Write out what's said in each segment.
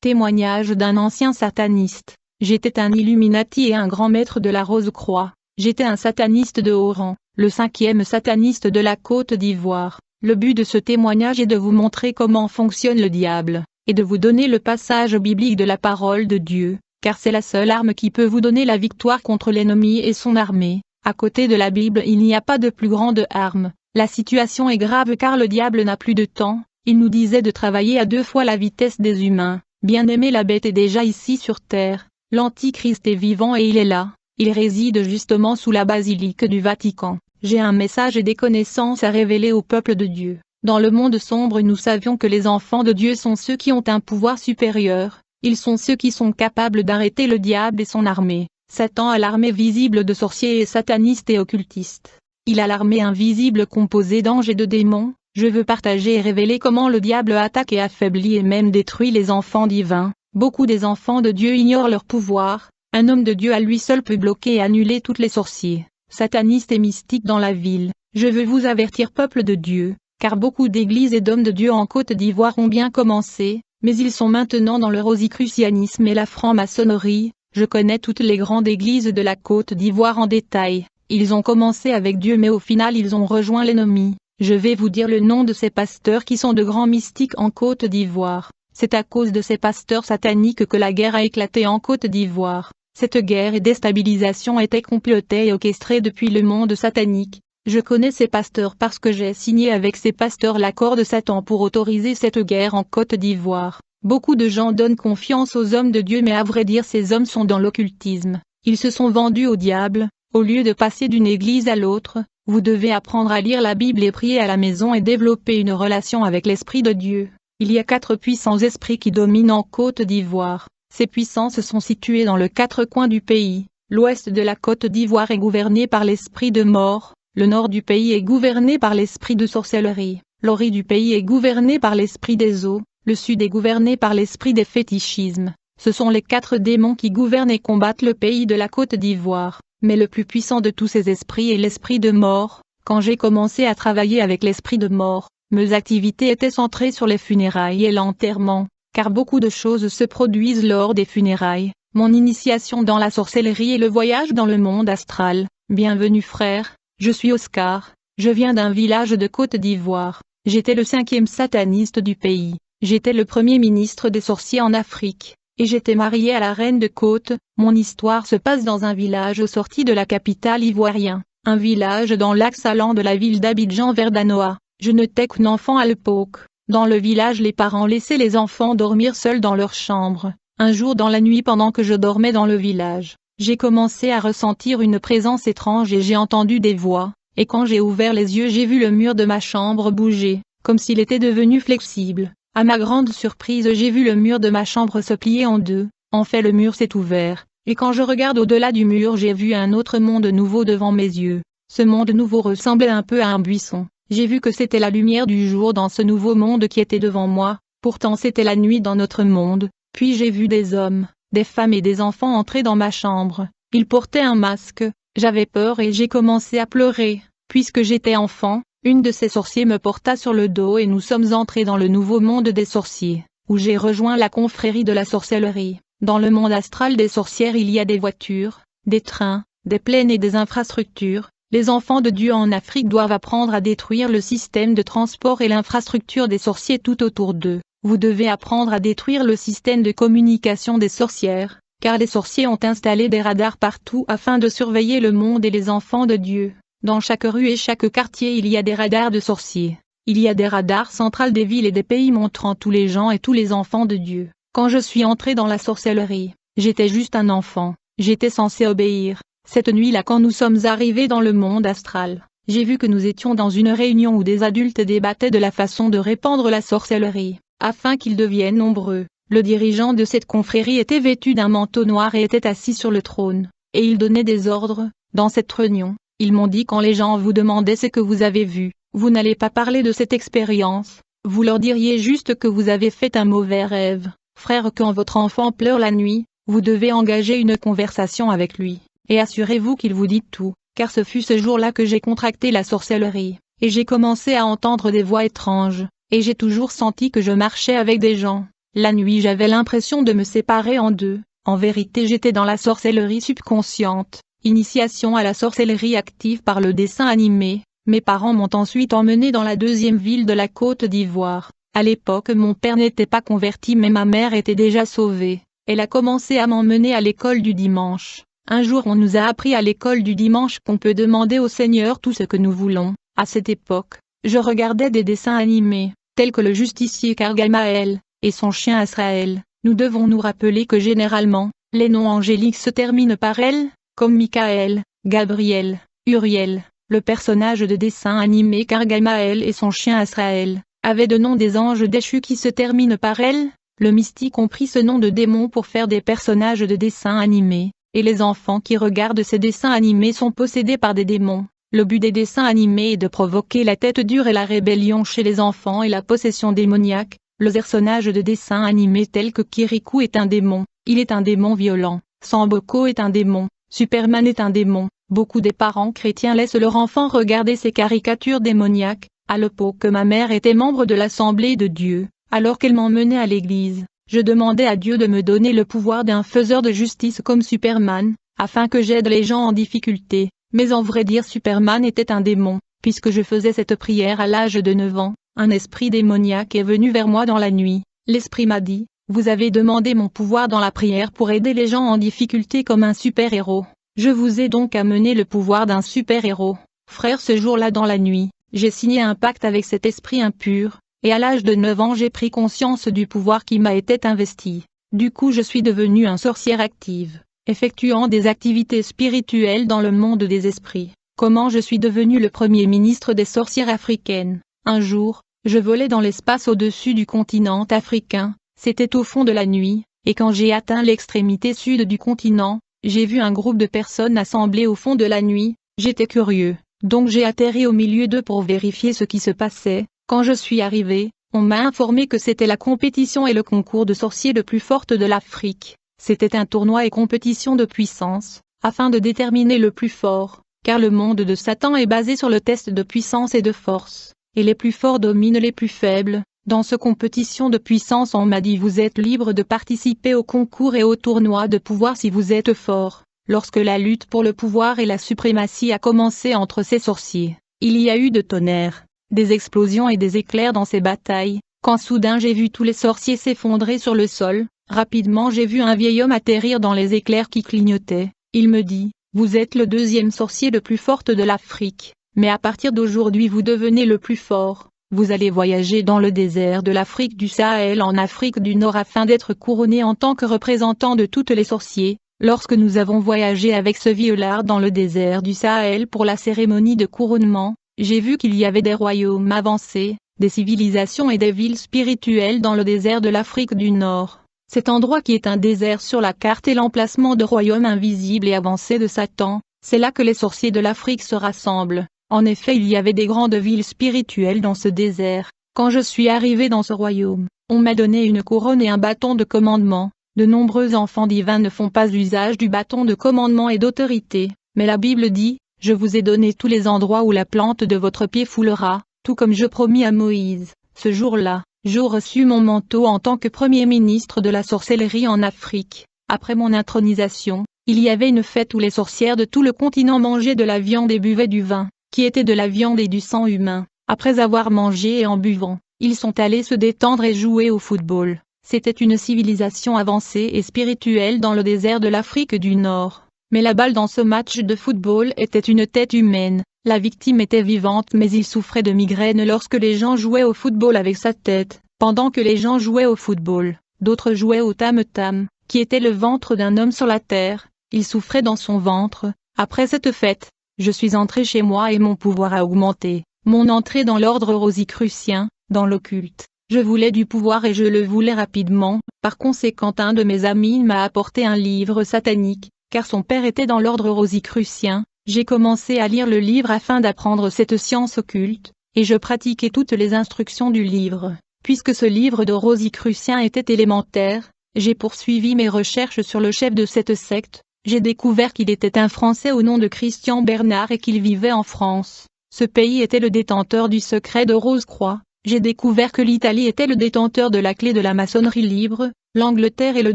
Témoignage d'un ancien sataniste. J'étais un Illuminati et un grand maître de la Rose-Croix. J'étais un sataniste de haut rang, le 5e sataniste de la Côte d'Ivoire. Le but de ce témoignage est de vous montrer comment fonctionne le diable, et de vous donner le passage biblique de la parole de Dieu, car c'est la seule arme qui peut vous donner la victoire contre l'ennemi et son armée. À côté de la Bible, il n'y a pas de plus grande arme. La situation est grave car le diable n'a plus de temps. Il nous disait de travailler à 2 fois la vitesse des humains. Bien-aimé, la bête est déjà ici sur terre. L'Antichrist est vivant et il est là. Il réside justement sous la basilique du Vatican. J'ai un message et des connaissances à révéler au peuple de Dieu. Dans le monde sombre, nous savions que les enfants de Dieu sont ceux qui ont un pouvoir supérieur. Ils sont ceux qui sont capables d'arrêter le diable et son armée. Satan a l'armée visible de sorciers et satanistes et occultistes. Il a l'armée invisible composée d'anges et de démons. Je veux partager et révéler comment le diable attaque et affaiblit et même détruit les enfants divins. Beaucoup des enfants de Dieu ignorent leur pouvoir. Un homme de Dieu à lui seul peut bloquer et annuler tous les sorciers, satanistes et mystiques dans la ville. Je veux vous avertir, peuple de Dieu, car beaucoup d'églises et d'hommes de Dieu en Côte d'Ivoire ont bien commencé, mais ils sont maintenant dans le rosicrucianisme et la franc-maçonnerie. Je connais toutes les grandes églises de la Côte d'Ivoire en détail. Ils ont commencé avec Dieu mais au final ils ont rejoint l'ennemi. Je vais vous dire le nom de ces pasteurs qui sont de grands mystiques en Côte d'Ivoire. C'est à cause de ces pasteurs sataniques que la guerre a éclaté en Côte d'Ivoire. Cette guerre et déstabilisation était complotée et orchestrée depuis le monde satanique. Je connais ces pasteurs parce que j'ai signé avec ces pasteurs l'accord de Satan pour autoriser cette guerre en Côte d'Ivoire. Beaucoup de gens donnent confiance aux hommes de Dieu mais à vrai dire ces hommes sont dans l'occultisme. Ils se sont vendus au diable. Au lieu de passer d'une église à l'autre, vous devez apprendre à lire la Bible et prier à la maison et développer une relation avec l'Esprit de Dieu. Il y a 4 puissants esprits qui dominent en Côte d'Ivoire. Ces puissances sont situées dans les 4 coins du pays. L'ouest de la Côte d'Ivoire est gouverné par l'esprit de mort, le nord du pays est gouverné par l'esprit de sorcellerie, l'orient du pays est gouverné par l'esprit des eaux, le sud est gouverné par l'esprit des fétichismes. Ce sont les 4 démons qui gouvernent et combattent le pays de la Côte d'Ivoire. Mais le plus puissant de tous ces esprits est l'esprit de mort. Quand j'ai commencé à travailler avec l'esprit de mort, mes activités étaient centrées sur les funérailles et l'enterrement, car beaucoup de choses se produisent lors des funérailles. Mon initiation dans la sorcellerie et le voyage dans le monde astral. Bienvenue frère, je suis Oscar, je viens d'un village de Côte d'Ivoire. J'étais le 5e sataniste du pays. J'étais le premier ministre des sorciers en Afrique. Et j'étais marié à la reine de Côte. Mon histoire se passe dans un village aux sorties de la capitale ivoirienne, un village dans l'axe allant de la ville d'Abidjan vers Danoa. Je n'étais qu'un enfant à l'époque. Dans le village, les parents laissaient les enfants dormir seuls dans leur chambre. Un jour dans la nuit, pendant que je dormais dans le village, j'ai commencé à ressentir une présence étrange et j'ai entendu des voix. Et quand j'ai ouvert les yeux, j'ai vu le mur de ma chambre bouger, comme s'il était devenu flexible. À ma grande surprise, j'ai vu le mur de ma chambre se plier en 2. En fait, le mur s'est ouvert, et quand je regarde au-delà du mur, j'ai vu un autre monde nouveau devant mes yeux. Ce monde nouveau ressemblait un peu à un buisson. J'ai vu que c'était la lumière du jour dans ce nouveau monde qui était devant moi. Pourtant c'était la nuit dans notre monde. Puis j'ai vu des hommes, des femmes et des enfants entrer dans ma chambre. Ils portaient un masque. J'avais peur et j'ai commencé à pleurer. Puisque j'étais enfant, une de ces sorciers me porta sur le dos et nous sommes entrés dans le nouveau monde des sorciers, où j'ai rejoint la confrérie de la sorcellerie. Dans le monde astral des sorcières, il y a des voitures, des trains, des plaines et des infrastructures. Les enfants de Dieu en Afrique doivent apprendre à détruire le système de transport et l'infrastructure des sorciers tout autour d'eux. Vous devez apprendre à détruire le système de communication des sorcières, car les sorciers ont installé des radars partout afin de surveiller le monde et les enfants de Dieu. Dans chaque rue et chaque quartier il y a des radars de sorciers. Il y a des radars centrales des villes et des pays montrant tous les gens et tous les enfants de Dieu. Quand je suis entré dans la sorcellerie, j'étais juste un enfant. J'étais censé obéir. Cette nuit-là, quand nous sommes arrivés dans le monde astral, j'ai vu que nous étions dans une réunion où des adultes débattaient de la façon de répandre la sorcellerie, afin qu'ils deviennent nombreux. Le dirigeant de cette confrérie était vêtu d'un manteau noir et était assis sur le trône, et il donnait des ordres. Dans cette réunion, ils m'ont dit quand les gens vous demandaient ce que vous avez vu, vous n'allez pas parler de cette expérience, vous leur diriez juste que vous avez fait un mauvais rêve. Frère, quand votre enfant pleure la nuit, vous devez engager une conversation avec lui. Et assurez-vous qu'il vous dit tout, car ce fut ce jour-là que j'ai contracté la sorcellerie, et j'ai commencé à entendre des voix étranges, et j'ai toujours senti que je marchais avec des gens. La nuit j'avais l'impression de me séparer en deux. En vérité j'étais dans la sorcellerie subconsciente, initiation à la sorcellerie active par le dessin animé. Mes parents m'ont ensuite emmené dans la deuxième ville de la Côte d'Ivoire. À l'époque mon père n'était pas converti mais ma mère était déjà sauvée. Elle a commencé à m'emmener à l'école du dimanche. Un jour on nous a appris à l'école du dimanche qu'on peut demander au Seigneur tout ce que nous voulons. À cette époque, je regardais des dessins animés, tels que le justicier Gargamel et son chien Azraël. Nous devons nous rappeler que généralement, les noms angéliques se terminent par L, comme Michael, Gabriel, Uriel. Le personnage de dessin animé Gargamel et son chien Azraël avaient de noms des anges déchus qui se terminent par L. Le mystique ont pris ce nom de démon pour faire des personnages de dessins animés, et les enfants qui regardent ces dessins animés sont possédés par des démons. Le but des dessins animés est de provoquer la tête dure et la rébellion chez les enfants et la possession démoniaque. Le personnage de dessin animé tel que Kirikou est un démon, il est un démon violent. Samboko est un démon, Superman est un démon. Beaucoup des parents chrétiens laissent leur enfant regarder ces caricatures démoniaques, à l'époque que ma mère était membre de l'Assemblée de Dieu, alors qu'elle m'emmenait à l'église. Je demandais à Dieu de me donner le pouvoir d'un faiseur de justice comme Superman, afin que j'aide les gens en difficulté. Mais en vrai dire Superman était un démon, puisque je faisais cette prière à l'âge de 9 ans, un esprit démoniaque est venu vers moi dans la nuit. L'esprit m'a dit, vous avez demandé mon pouvoir dans la prière pour aider les gens en difficulté comme un super-héros. Je vous ai donc amené le pouvoir d'un super-héros. Frère, ce jour-là dans la nuit, j'ai signé un pacte avec cet esprit impur, et à l'âge de 9 ans j'ai pris conscience du pouvoir qui m'a été investi. Du coup je suis devenue une sorcière active, effectuant des activités spirituelles dans le monde des esprits. Comment je suis devenue le premier ministre des sorcières africaines? Un jour, je volais dans l'espace au-dessus du continent africain, c'était au fond de la nuit, et quand j'ai atteint l'extrémité sud du continent, j'ai vu un groupe de personnes assemblées au fond de la nuit. J'étais curieux, donc j'ai atterri au milieu d'eux pour vérifier ce qui se passait. Quand je suis arrivé, on m'a informé que c'était la compétition et le concours de sorciers le plus forte de l'Afrique. C'était un tournoi et compétition de puissance, afin de déterminer le plus fort, car le monde de Satan est basé sur le test de puissance et de force, et les plus forts dominent les plus faibles. Dans ce compétition de puissance on m'a dit vous êtes libre de participer au concours et au tournoi de pouvoir si vous êtes fort. Lorsque la lutte pour le pouvoir et la suprématie a commencé entre ces sorciers, il y a eu de tonnerres, des explosions et des éclairs dans ces batailles, quand soudain j'ai vu tous les sorciers s'effondrer sur le sol. Rapidement j'ai vu un vieil homme atterrir dans les éclairs qui clignotaient. Il me dit, vous êtes le deuxième sorcier le plus fort de l'Afrique, mais à partir d'aujourd'hui vous devenez le plus fort. Vous allez voyager dans le désert de l'Afrique du Sahel en Afrique du Nord afin d'être couronné en tant que représentant de toutes les sorciers. Lorsque nous avons voyagé avec ce vieux-là dans le désert du Sahel pour la cérémonie de couronnement, j'ai vu qu'il y avait des royaumes avancés, des civilisations et des villes spirituelles dans le désert de l'Afrique du Nord. Cet endroit qui est un désert sur la carte est l'emplacement de royaumes invisibles et avancés de Satan. C'est là que les sorciers de l'Afrique se rassemblent. En effet, il y avait des grandes villes spirituelles dans ce désert. Quand je suis arrivé dans ce royaume, on m'a donné une couronne et un bâton de commandement. De nombreux enfants divins ne font pas usage du bâton de commandement et d'autorité, mais la Bible dit, « Je vous ai donné tous les endroits où la plante de votre pied foulera, tout comme je promis à Moïse. » Ce jour-là, j'ai reçu mon manteau en tant que premier ministre de la sorcellerie en Afrique. Après mon intronisation, il y avait une fête où les sorcières de tout le continent mangeaient de la viande et buvaient du vin, qui était de la viande et du sang humain. Après avoir mangé et en buvant, ils sont allés se détendre et jouer au football. C'était une civilisation avancée et spirituelle dans le désert de l'Afrique du Nord. Mais la balle dans ce match de football était une tête humaine. La victime était vivante mais il souffrait de migraine lorsque les gens jouaient au football avec sa tête. Pendant que les gens jouaient au football, d'autres jouaient au tam-tam, qui était le ventre d'un homme sur la terre. Il souffrait dans son ventre. Après cette fête, je suis entré chez moi et mon pouvoir a augmenté. Mon entrée dans l'ordre rosicrucien, dans l'occulte. Je voulais du pouvoir et je le voulais rapidement. Par conséquent, un de mes amis m'a apporté un livre satanique, car son père était dans l'ordre rosicrucien. J'ai commencé à lire le livre afin d'apprendre cette science occulte, et je pratiquais toutes les instructions du livre. Puisque ce livre de rosicrucien était élémentaire, j'ai poursuivi mes recherches sur le chef de cette secte. J'ai découvert qu'il était un Français au nom de Christian Bernard et qu'il vivait en France. Ce pays était le détenteur du secret de Rose-Croix. j'ai découvert que l'Italie était le détenteur de la clé de la maçonnerie libre, l'Angleterre est le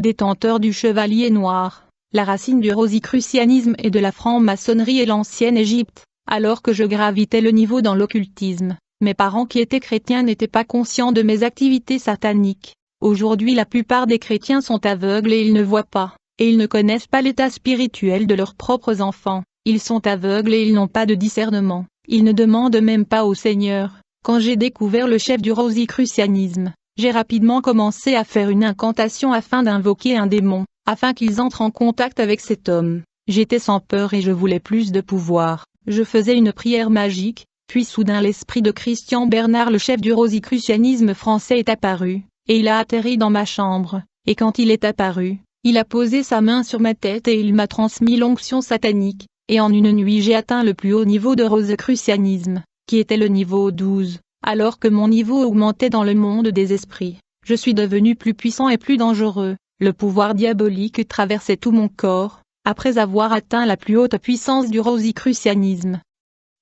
détenteur du chevalier noir, la racine du rosicrucianisme et de la franc-maçonnerie est l'ancienne Égypte. Alors que je gravitais le niveau dans l'occultisme, mes parents qui étaient chrétiens n'étaient pas conscients de mes activités sataniques. Aujourd'hui la plupart des chrétiens sont aveugles et ils ne voient pas, et ils ne connaissent pas l'état spirituel de leurs propres enfants. Ils sont aveugles et ils n'ont pas de discernement, ils ne demandent même pas au Seigneur. Quand j'ai découvert le chef du rosicrucianisme, j'ai rapidement commencé à faire une incantation afin d'invoquer un démon, afin qu'ils entrent en contact avec cet homme. J'étais sans peur et je voulais plus de pouvoir. Je faisais une prière magique, puis soudain l'esprit de Christian Bernard le chef du rosicrucianisme français est apparu, et il a atterri dans ma chambre, et quand il est apparu, il a posé sa main sur ma tête et il m'a transmis l'onction satanique, et en une nuit j'ai atteint le plus haut niveau de rosicrucianisme, qui était le niveau 12, alors que mon niveau augmentait dans le monde des esprits. Je suis devenu plus puissant et plus dangereux, le pouvoir diabolique traversait tout mon corps. Après avoir atteint la plus haute puissance du rosicrucianisme,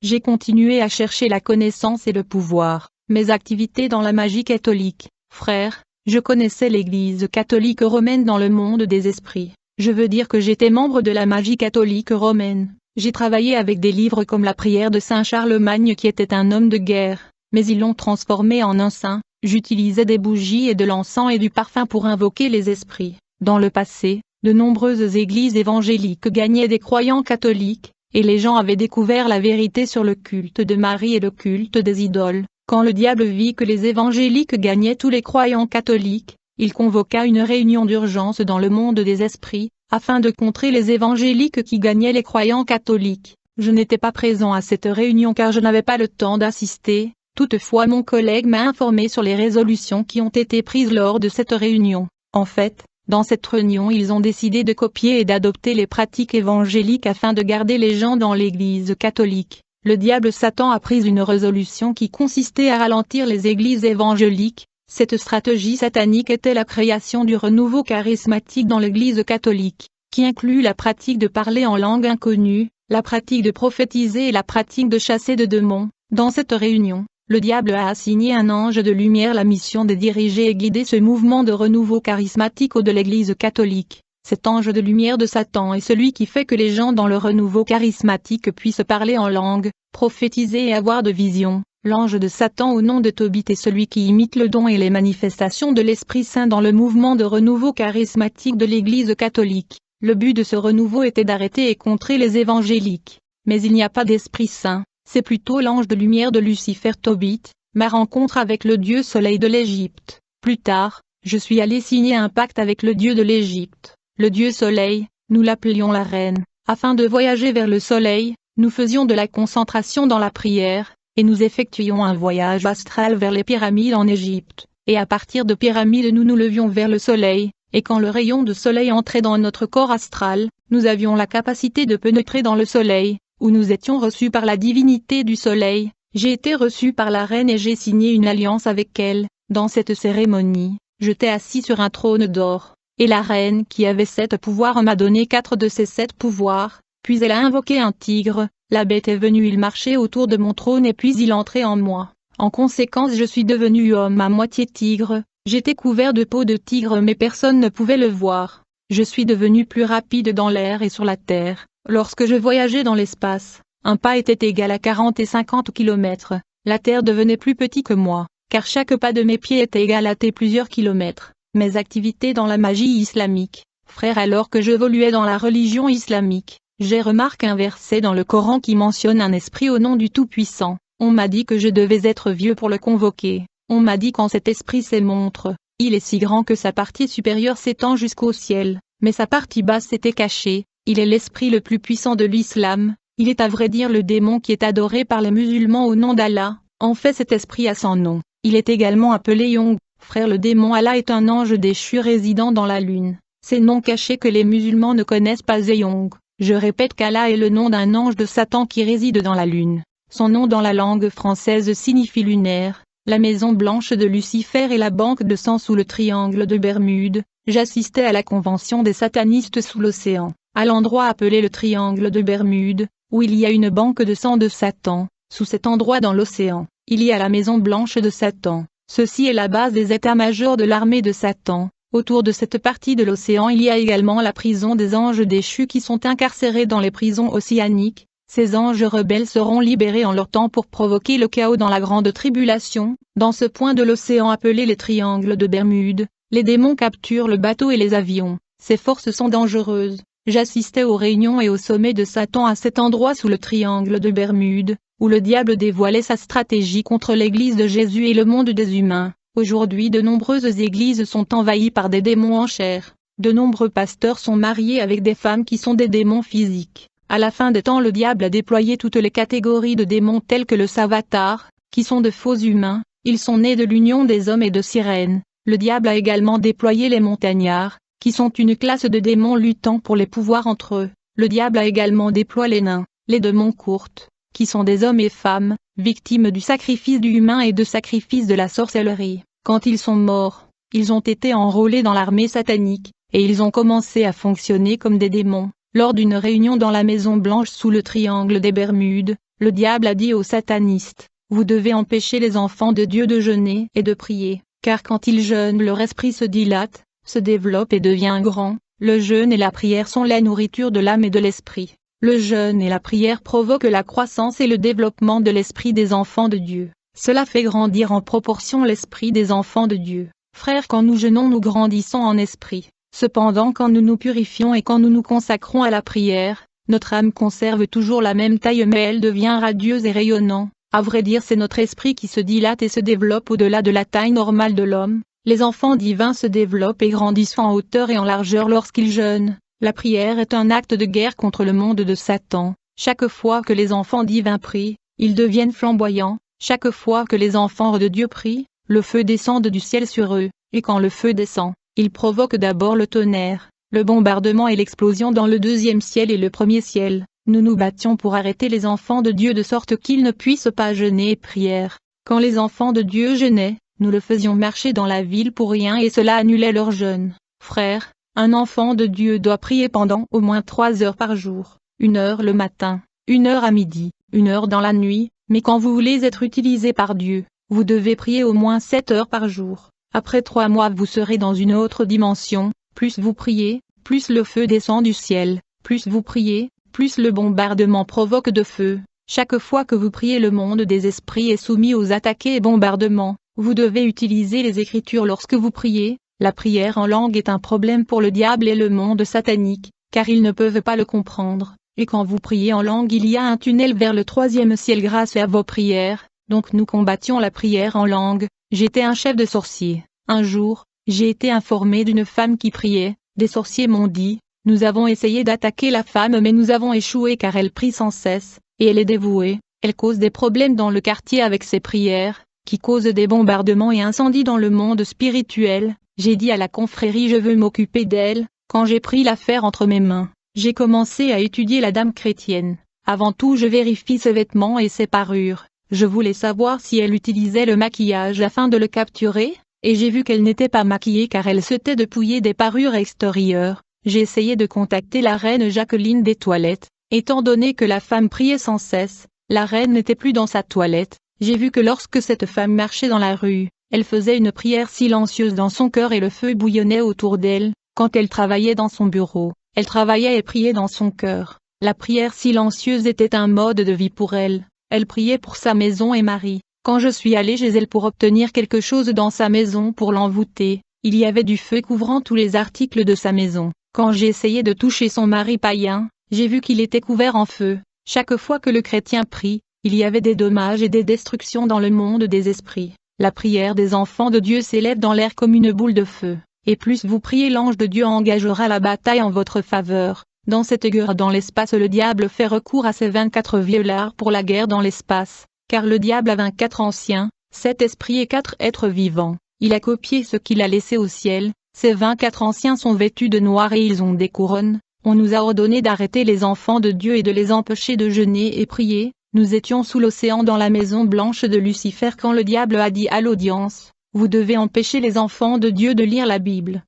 j'ai continué à chercher la connaissance et le pouvoir. Mes activités dans la magie catholique. Frère, je connaissais l'Église catholique romaine dans le monde des esprits. Je veux dire que j'étais membre de la magie catholique romaine. J'ai travaillé avec des livres comme la prière de Saint Charlemagne qui était un homme de guerre, mais ils l'ont transformé en un saint. J'utilisais des bougies et de l'encens et du parfum pour invoquer les esprits. Dans le passé, de nombreuses églises évangéliques gagnaient des croyants catholiques, et les gens avaient découvert la vérité sur le culte de Marie et le culte des idoles. Quand le diable vit que les évangéliques gagnaient tous les croyants catholiques, il convoqua une réunion d'urgence dans le monde des esprits, afin de contrer les évangéliques qui gagnaient les croyants catholiques. Je n'étais pas présent à cette réunion car je n'avais pas le temps d'assister, toutefois mon collègue m'a informé sur les résolutions qui ont été prises lors de cette réunion. En fait, dans cette réunion ils ont décidé de copier et d'adopter les pratiques évangéliques afin de garder les gens dans l'Église catholique. Le diable Satan a pris une résolution qui consistait à ralentir les églises évangéliques. Cette stratégie satanique était la création du renouveau charismatique dans l'Église catholique, qui inclut la pratique de parler en langue inconnue, la pratique de prophétiser et la pratique de chasser de démons. Dans cette réunion, le diable a assigné un ange de lumière la mission de diriger et guider ce mouvement de renouveau charismatique de l'Église catholique. Cet ange de lumière de Satan est celui qui fait que les gens dans le renouveau charismatique puissent parler en langue, prophétiser et avoir de visions. L'ange de Satan au nom de Tobit est celui qui imite le don et les manifestations de l'Esprit Saint dans le mouvement de renouveau charismatique de l'Église catholique. Le but de ce renouveau était d'arrêter et contrer les évangéliques. Mais il n'y a pas d'Esprit Saint. C'est plutôt l'ange de lumière de Lucifer Tobit, ma rencontre avec le dieu soleil de l'Égypte. Plus tard, je suis allé signer un pacte avec le dieu de l'Égypte, le dieu soleil, nous l'appelions la reine. Afin de voyager vers le soleil, nous faisions de la concentration dans la prière, et nous effectuions un voyage astral vers les pyramides en Égypte. Et à partir de pyramides nous nous levions vers le soleil, et quand le rayon de soleil entrait dans notre corps astral, nous avions la capacité de pénétrer dans le soleil, où nous étions reçus par la divinité du soleil. J'ai été reçu par la reine et j'ai signé une alliance avec elle. Dans cette cérémonie, j'étais assis sur un trône d'or, et la reine qui avait 7 pouvoirs m'a donné 4 de ces 7 pouvoirs, puis elle a invoqué un tigre, la bête est venue, il marchait autour de mon trône et puis il entrait en moi. En conséquence je suis devenu homme à moitié tigre, j'étais couvert de peau de tigre mais personne ne pouvait le voir. Je suis devenu plus rapide dans l'air et sur la terre. Lorsque je voyageais dans l'espace, un pas était égal à 40 et 50 km. La Terre devenait plus petite que moi, car chaque pas de mes pieds était égal à plusieurs kilomètres. Mes activités dans la magie islamique. Frère, alors que j'évoluais dans la religion islamique, j'ai remarqué un verset dans le Coran qui mentionne un esprit au nom du Tout-Puissant. On m'a dit que je devais être vieux pour le convoquer. On m'a dit quand cet esprit se montre, il est si grand que sa partie supérieure s'étend jusqu'au ciel, mais sa partie basse était cachée. Il est l'esprit le plus puissant de l'islam, il est à vrai dire le démon qui est adoré par les musulmans au nom d'Allah. En fait cet esprit a son nom, il est également appelé Yong. Frère, le démon Allah est un ange déchu résidant dans la lune. C'est nom caché que les musulmans ne connaissent pas Yong. Je répète qu'Allah est le nom d'un ange de Satan qui réside dans la lune. Son nom dans la langue française signifie lunaire. La maison blanche de Lucifer et la banque de sang sous le triangle de Bermude. J'assistais à la convention des satanistes sous l'océan, à l'endroit appelé le triangle de Bermude, où il y a une banque de sang de Satan. Sous cet endroit dans l'océan, il y a la Maison Blanche de Satan. Ceci est la base des états-majors de l'armée de Satan. Autour de cette partie de l'océan il y a également la prison des anges déchus qui sont incarcérés dans les prisons océaniques. Ces anges rebelles seront libérés en leur temps pour provoquer le chaos dans la grande tribulation. Dans ce point de l'océan appelé les triangles de Bermude, les démons capturent le bateau et les avions. Ces forces sont dangereuses. J'assistais aux réunions et au sommet de Satan à cet endroit sous le triangle de Bermude, où le diable dévoilait sa stratégie contre l'Église de Jésus et le monde des humains. Aujourd'hui de nombreuses églises sont envahies par des démons en chair. De nombreux pasteurs sont mariés avec des femmes qui sont des démons physiques. À la fin des temps le diable a déployé toutes les catégories de démons tels que le Savatar, qui sont de faux humains. Ils sont nés de l'union des hommes et de sirènes. Le diable a également déployé les montagnards, qui sont une classe de démons luttant pour les pouvoirs entre eux. Le diable a également déployé les nains, les démons courtes, qui sont des hommes et femmes, victimes du sacrifice du humain et de sacrifice de la sorcellerie. Quand ils sont morts, ils ont été enrôlés dans l'armée satanique, et ils ont commencé à fonctionner comme des démons. Lors d'une réunion dans la Maison Blanche sous le triangle des Bermudes, le diable a dit aux satanistes, « Vous devez empêcher les enfants de Dieu de jeûner et de prier, car quand ils jeûnent leur esprit se dilate, se développe et devient grand. Le jeûne et la prière sont la nourriture de l'âme et de l'esprit. Le jeûne et la prière provoquent la croissance et le développement de l'esprit des enfants de Dieu. Cela fait grandir en proportion l'esprit des enfants de Dieu. Frères, quand nous jeûnons nous grandissons en esprit. Cependant quand nous nous purifions et quand nous nous consacrons à la prière, notre âme conserve toujours la même taille mais elle devient radieuse et rayonnante. À vrai dire c'est notre esprit qui se dilate et se développe au-delà de la taille normale de l'homme. Les enfants divins se développent et grandissent en hauteur et en largeur lorsqu'ils jeûnent. La prière est un acte de guerre contre le monde de Satan. Chaque fois que les enfants divins prient, ils deviennent flamboyants. Chaque fois que les enfants de Dieu prient, le feu descend du ciel sur eux, et quand le feu descend, il provoque d'abord le tonnerre, le bombardement et l'explosion dans le deuxième ciel et le premier ciel. Nous nous battions pour arrêter les enfants de Dieu de sorte qu'ils ne puissent pas jeûner et prier. Quand les enfants de Dieu jeûnaient, nous le faisions marcher dans la ville pour rien et cela annulait leur jeûne. Frères, un enfant de Dieu doit prier pendant au moins 3 heures par jour, 1 heure le matin, 1 heure à midi, 1 heure dans la nuit, mais quand vous voulez être utilisé par Dieu, vous devez prier au moins 7 heures par jour. Après 3 mois vous serez dans une autre dimension, plus vous priez, plus le feu descend du ciel, plus vous priez, plus le bombardement provoque de feu. Chaque fois que vous priez le monde des esprits est soumis aux attaques et bombardements. Vous devez utiliser les Écritures lorsque vous priez. La prière en langue est un problème pour le diable et le monde satanique, car ils ne peuvent pas le comprendre. Et quand vous priez en langue il y a un tunnel vers le 3e ciel grâce à vos prières. Donc nous combattions la prière en langue. J'étais un chef de sorciers. Un jour, j'ai été informé d'une femme qui priait. Des sorciers m'ont dit, nous avons essayé d'attaquer la femme mais nous avons échoué car elle prie sans cesse, et elle est dévouée. Elle cause des problèmes dans le quartier avec ses prières, qui causent des bombardements et incendies dans le monde spirituel. J'ai dit à la confrérie je veux m'occuper d'elle. Quand j'ai pris l'affaire entre mes mains, j'ai commencé à étudier la dame chrétienne. Avant tout je vérifie ses vêtements et ses parures. Je voulais savoir si elle utilisait le maquillage afin de le capturer, et j'ai vu qu'elle n'était pas maquillée car elle s'était dépouillée des parures extérieures. J'ai essayé de contacter la reine Jacqueline des toilettes. Étant donné que la femme priait sans cesse, la reine n'était plus dans sa toilette. J'ai vu que lorsque cette femme marchait dans la rue, elle faisait une prière silencieuse dans son cœur et le feu bouillonnait autour d'elle. Quand elle travaillait dans son bureau, elle travaillait et priait dans son cœur. La prière silencieuse était un mode de vie pour elle. Elle priait pour sa maison et mari. Quand je suis allé chez elle pour obtenir quelque chose dans sa maison pour l'envoûter, il y avait du feu couvrant tous les articles de sa maison. Quand j'ai essayé de toucher son mari païen, j'ai vu qu'il était couvert en feu. Chaque fois que le chrétien prie, il y avait des dommages et des destructions dans le monde des esprits. La prière des enfants de Dieu s'élève dans l'air comme une boule de feu. Et plus vous priez l'ange de Dieu engagera la bataille en votre faveur. Dans cette guerre dans l'espace le diable fait recours à ses 24 vieillards pour la guerre dans l'espace. Car le diable a 24 anciens, 7 esprits et 4 êtres vivants. Il a copié ce qu'il a laissé au ciel. Ces 24 anciens sont vêtus de noir et ils ont des couronnes. On nous a ordonné d'arrêter les enfants de Dieu et de les empêcher de jeûner et prier. Nous étions sous l'océan dans la maison blanche de Lucifer quand le diable a dit à l'audience, « Vous devez empêcher les enfants de Dieu de lire la Bible. »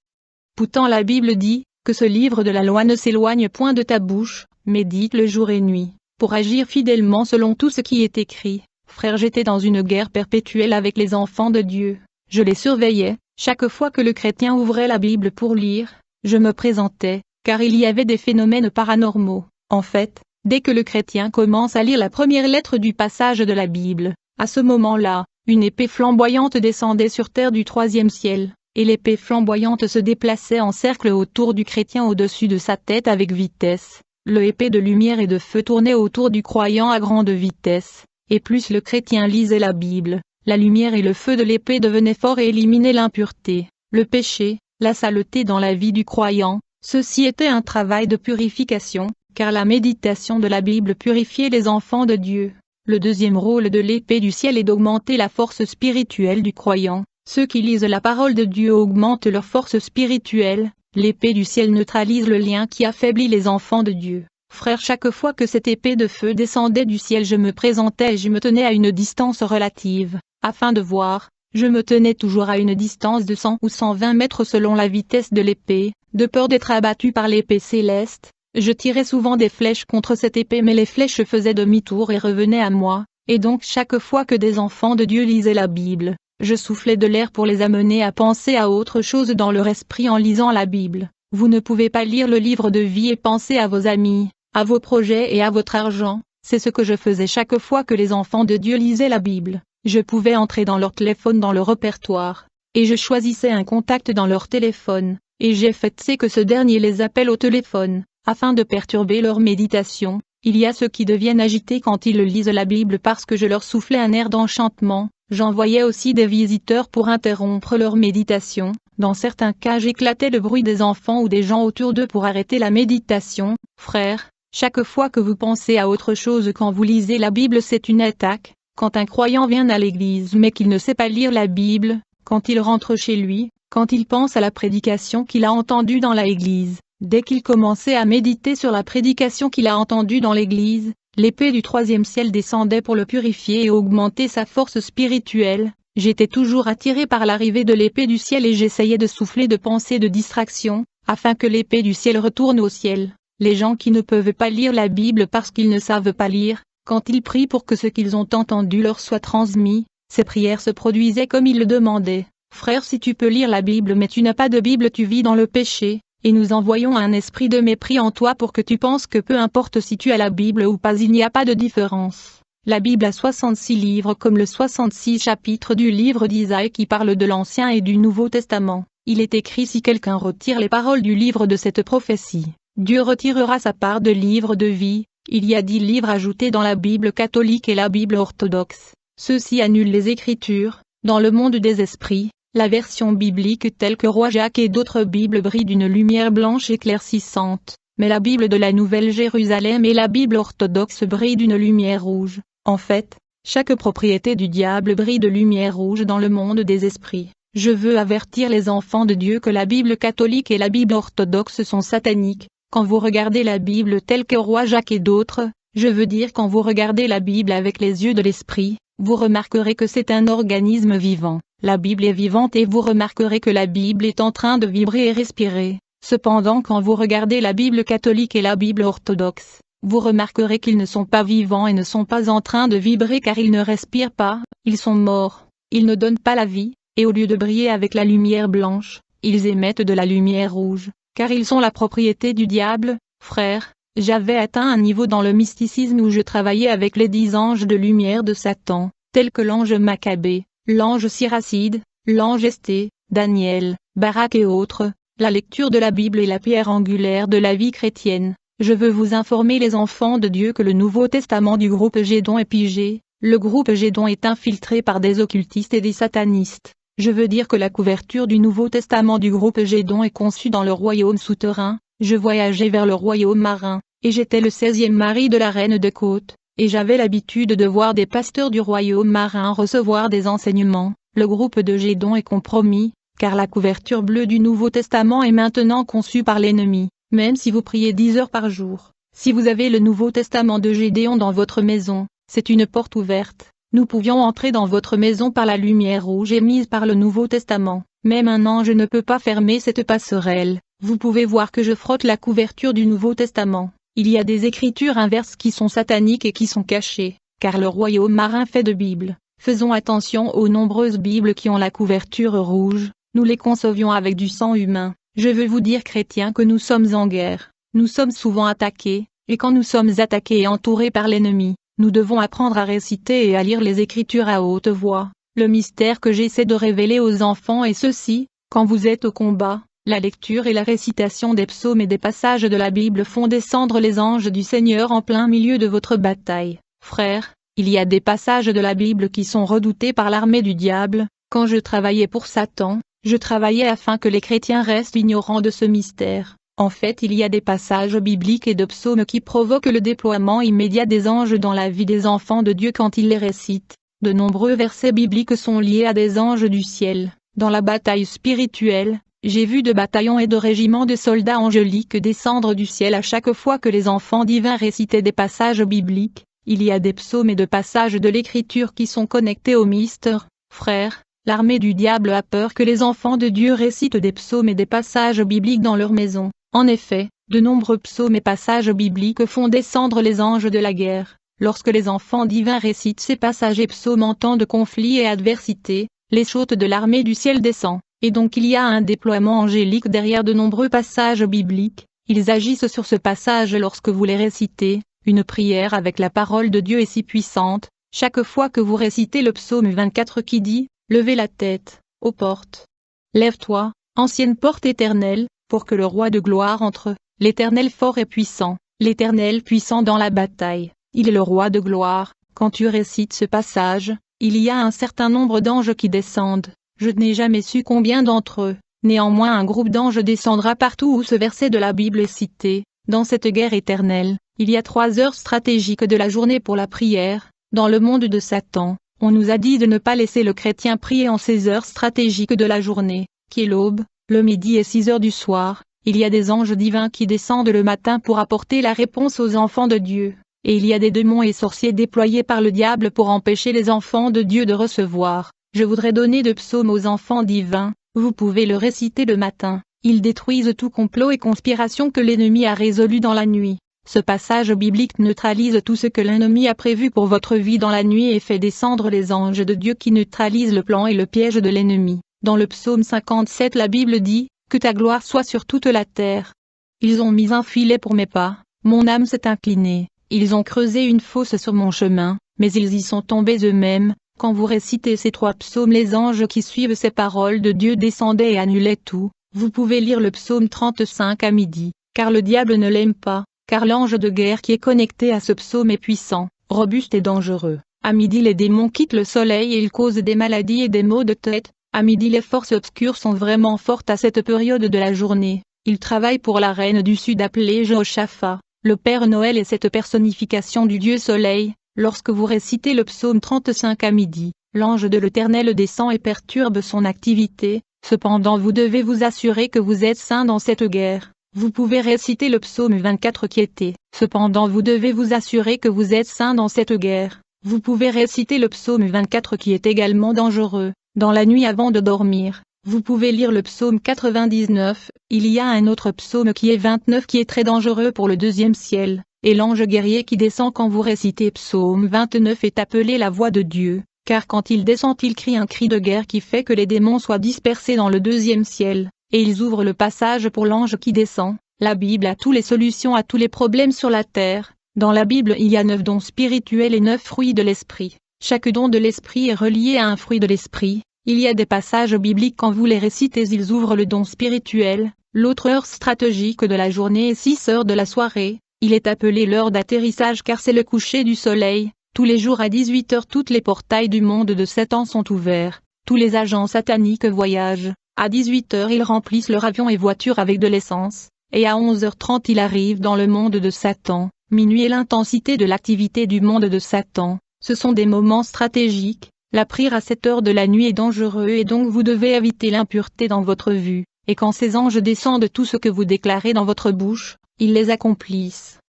Pourtant la Bible dit, que ce livre de la loi ne s'éloigne point de ta bouche, médite le jour et nuit, pour agir fidèlement selon tout ce qui est écrit. Frère, j'étais dans une guerre perpétuelle avec les enfants de Dieu. Je les surveillais, chaque fois que le chrétien ouvrait la Bible pour lire, je me présentais, car il y avait des phénomènes paranormaux. En fait, dès que le chrétien commence à lire la première lettre du passage de la Bible, à ce moment-là, une épée flamboyante descendait sur terre du troisième ciel, et l'épée flamboyante se déplaçait en cercle autour du chrétien au-dessus de sa tête avec vitesse. L'épée de lumière et de feu tournait autour du croyant à grande vitesse, et plus le chrétien lisait la Bible, la lumière et le feu de l'épée devenaient forts et éliminaient l'impureté, le péché, la saleté dans la vie du croyant. Ceci était un travail de purification, car la méditation de la Bible purifiait les enfants de Dieu. Le deuxième rôle de l'épée du ciel est d'augmenter la force spirituelle du croyant. Ceux qui lisent la parole de Dieu augmentent leur force spirituelle. L'épée du ciel neutralise le lien qui affaiblit les enfants de Dieu. Frère, chaque fois que cette épée de feu descendait du ciel, je me présentais et je me tenais à une distance relative, afin de voir. Je me tenais toujours à une distance de 100 ou 120 mètres selon la vitesse de l'épée, de peur d'être abattu par l'épée céleste. Je tirais souvent des flèches contre cette épée, mais les flèches faisaient demi-tour et revenaient à moi, et donc chaque fois que des enfants de Dieu lisaient la Bible, je soufflais de l'air pour les amener à penser à autre chose dans leur esprit en lisant la Bible. Vous ne pouvez pas lire le livre de vie et penser à vos amis, à vos projets et à votre argent. C'est ce que je faisais chaque fois que les enfants de Dieu lisaient la Bible. Je pouvais entrer dans leur téléphone, dans leur répertoire, et je choisissais un contact dans leur téléphone, et j'ai fait que ce dernier les appelle au téléphone, afin de perturber leur méditation. Il y a ceux qui deviennent agités quand ils lisent la Bible parce que je leur soufflais un air d'enchantement. J'envoyais aussi des visiteurs pour interrompre leur méditation. Dans certains cas, j'éclatais le bruit des enfants ou des gens autour d'eux pour arrêter la méditation. Frères, chaque fois que vous pensez à autre chose quand vous lisez la Bible, c'est une attaque. Quand un croyant vient à l'église mais qu'il ne sait pas lire la Bible, quand il rentre chez lui, quand il pense à la prédication qu'il a entendue dans l'église, dès qu'il commençait à méditer sur la prédication qu'il a entendue dans l'église, l'épée du troisième ciel descendait pour le purifier et augmenter sa force spirituelle. J'étais toujours attiré par l'arrivée de l'épée du ciel et j'essayais de souffler de pensées de distraction, afin que l'épée du ciel retourne au ciel. Les gens qui ne peuvent pas lire la Bible parce qu'ils ne savent pas lire, quand ils prient pour que ce qu'ils ont entendu leur soit transmis, ces prières se produisaient comme ils le demandaient. Frère, si tu peux lire la Bible mais tu n'as pas de Bible, tu vis dans le péché, et nous envoyons un esprit de mépris en toi pour que tu penses que peu importe si tu as la Bible ou pas, il n'y a pas de différence. La Bible a 66 livres comme le 66 chapitres du livre d'Isaïe qui parle de l'Ancien et du Nouveau Testament. Il est écrit: si quelqu'un retire les paroles du livre de cette prophétie, Dieu retirera sa part de livre de vie. Il y a 10 livres ajoutés dans la Bible catholique et la Bible orthodoxe. Ceux-ci annulent les Écritures. Dans le monde des esprits, la version biblique telle que Roi Jacques et d'autres Bibles brillent d'une lumière blanche éclaircissante, mais la Bible de la Nouvelle Jérusalem et la Bible orthodoxe brillent d'une lumière rouge. En fait, chaque propriété du diable brille de lumière rouge dans le monde des esprits. Je veux avertir les enfants de Dieu que la Bible catholique et la Bible orthodoxe sont sataniques. Quand vous regardez la Bible telle que Roi Jacques et d'autres, je veux dire quand vous regardez la Bible avec les yeux de l'esprit, vous remarquerez que c'est un organisme vivant. La Bible est vivante et vous remarquerez que la Bible est en train de vibrer et respirer. Cependant, quand vous regardez la Bible catholique et la Bible orthodoxe, vous remarquerez qu'ils ne sont pas vivants et ne sont pas en train de vibrer car ils ne respirent pas, ils sont morts, ils ne donnent pas la vie, et au lieu de briller avec la lumière blanche, ils émettent de la lumière rouge. Car ils sont la propriété du diable. Frère, j'avais atteint un niveau dans le mysticisme où je travaillais avec les 10 anges de lumière de Satan, tels que l'ange Maccabée, l'ange Siracide, l'ange Esté, Daniel, Barak et autres. La lecture de la Bible est la pierre angulaire de la vie chrétienne. Je veux vous informer les enfants de Dieu que le Nouveau Testament du groupe Gédon est pigé. Le groupe Gédon est infiltré par des occultistes et des satanistes. Je veux dire que la couverture du Nouveau Testament du groupe Gédon est conçue dans le royaume souterrain. Je voyageais vers le royaume marin, et j'étais le 16e mari de la reine de Côte, et j'avais l'habitude de voir des pasteurs du royaume marin recevoir des enseignements. Le groupe de Gédon est compromis, car la couverture bleue du Nouveau Testament est maintenant conçue par l'ennemi, même si vous priez 10 heures par jour. Si vous avez le Nouveau Testament de Gédéon dans votre maison, c'est une porte ouverte. Nous pouvions entrer dans votre maison par la lumière rouge émise par le Nouveau Testament. Mais maintenant je ne peux pas fermer cette passerelle. Vous pouvez voir que je frotte la couverture du Nouveau Testament. Il y a des écritures inverses qui sont sataniques et qui sont cachées. car le royaume marin fait de Bibles. Faisons attention aux nombreuses Bibles qui ont la couverture rouge, nous les concevions avec du sang humain. Je veux vous dire chrétiens que nous sommes en guerre, nous sommes souvent attaqués, et quand nous sommes attaqués et entourés par l'ennemi, nous devons apprendre à réciter et à lire les Écritures à haute voix. Le mystère que j'essaie de révéler aux enfants est ceci: quand vous êtes au combat, la lecture et la récitation des psaumes et des passages de la Bible font descendre les anges du Seigneur en plein milieu de votre bataille. Frères, il y a des passages de la Bible qui sont redoutés par l'armée du diable. Quand je travaillais pour Satan, je travaillais afin que les chrétiens restent ignorants de ce mystère. En fait, il y a des passages bibliques et de psaumes qui provoquent le déploiement immédiat des anges dans la vie des enfants de Dieu quand ils les récitent. De nombreux versets bibliques sont liés à des anges du ciel. Dans la bataille spirituelle, j'ai vu de bataillons et de régiments de soldats angéliques descendre du ciel à chaque fois que les enfants divins récitaient des passages bibliques. Il y a des psaumes et de passages de l'Écriture qui sont connectés au mystère. Frères, l'armée du diable a peur que les enfants de Dieu récitent des psaumes et des passages bibliques dans leur maison. En effet, de nombreux psaumes et passages bibliques font descendre les anges de la guerre. Lorsque les enfants divins récitent ces passages et psaumes en temps de conflit et adversité, l'échoute de l'armée du ciel descend, et donc il y a un déploiement angélique derrière de nombreux passages bibliques. Ils agissent sur ce passage lorsque vous les récitez. Une prière avec la parole de Dieu est si puissante, chaque fois que vous récitez le psaume 24 qui dit « Levez la tête, ô portes. Lève-toi, ancienne porte éternelle, pour que le roi de gloire entre, l'Éternel fort et puissant, l'Éternel puissant dans la bataille, il est le roi de gloire ». Quand tu récites ce passage, il y a un certain nombre d'anges qui descendent. Je n'ai jamais su combien d'entre eux. Néanmoins un groupe d'anges descendra partout où ce verset de la Bible est cité. Dans cette guerre éternelle, il y a 3 heures stratégiques de la journée pour la prière. Dans le monde de Satan, on nous a dit de ne pas laisser le chrétien prier en ces heures stratégiques de la journée, qui est l'aube, le midi et 6 heures du soir. Il y a des anges divins qui descendent le matin pour apporter la réponse aux enfants de Dieu. Et il y a des démons et sorciers déployés par le diable pour empêcher les enfants de Dieu de recevoir. Je voudrais donner de psaumes aux enfants divins. Vous pouvez le réciter le matin. Ils détruisent tout complot et conspiration que l'ennemi a résolu dans la nuit. Ce passage biblique neutralise tout ce que l'ennemi a prévu pour votre vie dans la nuit et fait descendre les anges de Dieu qui neutralisent le plan et le piège de l'ennemi. Dans le psaume 57 la Bible dit « Que ta gloire soit sur toute la terre ». Ils ont mis un filet pour mes pas, mon âme s'est inclinée. Ils ont creusé une fosse sur mon chemin, mais ils y sont tombés eux-mêmes. Quand vous récitez ces 3 psaumes, les anges qui suivent ces paroles de Dieu descendaient et annulaient tout. Vous pouvez lire le psaume 35 à midi, car le diable ne l'aime pas, car l'ange de guerre qui est connecté à ce psaume est puissant, robuste et dangereux. À midi les démons quittent le soleil et ils causent des maladies et des maux de tête. À midi les forces obscures sont vraiment fortes à cette période de la journée. Ils travaillent pour la reine du sud appelée Jehoshaphat. Le Père Noël est cette personnification du Dieu Soleil. Lorsque vous récitez le psaume 35 à midi, l'ange de l'Éternel descend et perturbe son activité. Cependant vous devez vous assurer que vous êtes saints dans cette guerre. Vous pouvez réciter le psaume 24 qui était « Cependant vous devez vous assurer que vous êtes saints dans cette guerre ». Vous pouvez réciter le psaume 24 qui est également dangereux. Dans la nuit avant de dormir, vous pouvez lire le psaume 99. Il y a un autre psaume qui est 29 qui est très dangereux pour le 2e ciel. Et l'ange guerrier qui descend quand vous récitez psaume 29 est appelé la voix de Dieu. Car quand il descend il crie un cri de guerre qui fait que les démons soient dispersés dans le 2e ciel, et ils ouvrent le passage pour l'ange qui descend. La Bible a toutes les solutions à tous les problèmes sur la terre. Dans la Bible il y a 9 dons spirituels et 9 fruits de l'esprit. Chaque don de l'esprit est relié à un fruit de l'esprit. Il y a des passages bibliques quand vous les récitez ils ouvrent le don spirituel. L'autre heure stratégique de la journée est 6 heures de la soirée. Il est appelé l'heure d'atterrissage car c'est le coucher du soleil. Tous les jours à 18 heures toutes les portails du monde de Satan sont ouverts. Tous les agents sataniques voyagent. À 18 heures ils remplissent leur avion et voiture avec de l'essence. Et à 11h30 ils arrivent dans le monde de Satan. Minuit est l'intensité de l'activité du monde de Satan. Ce sont des moments stratégiques. La prière à cette heure de la nuit est dangereux et donc vous devez éviter l'impureté dans votre vue. Et quand ces anges descendent tout ce que vous déclarez dans votre bouche, ils les accomplissent.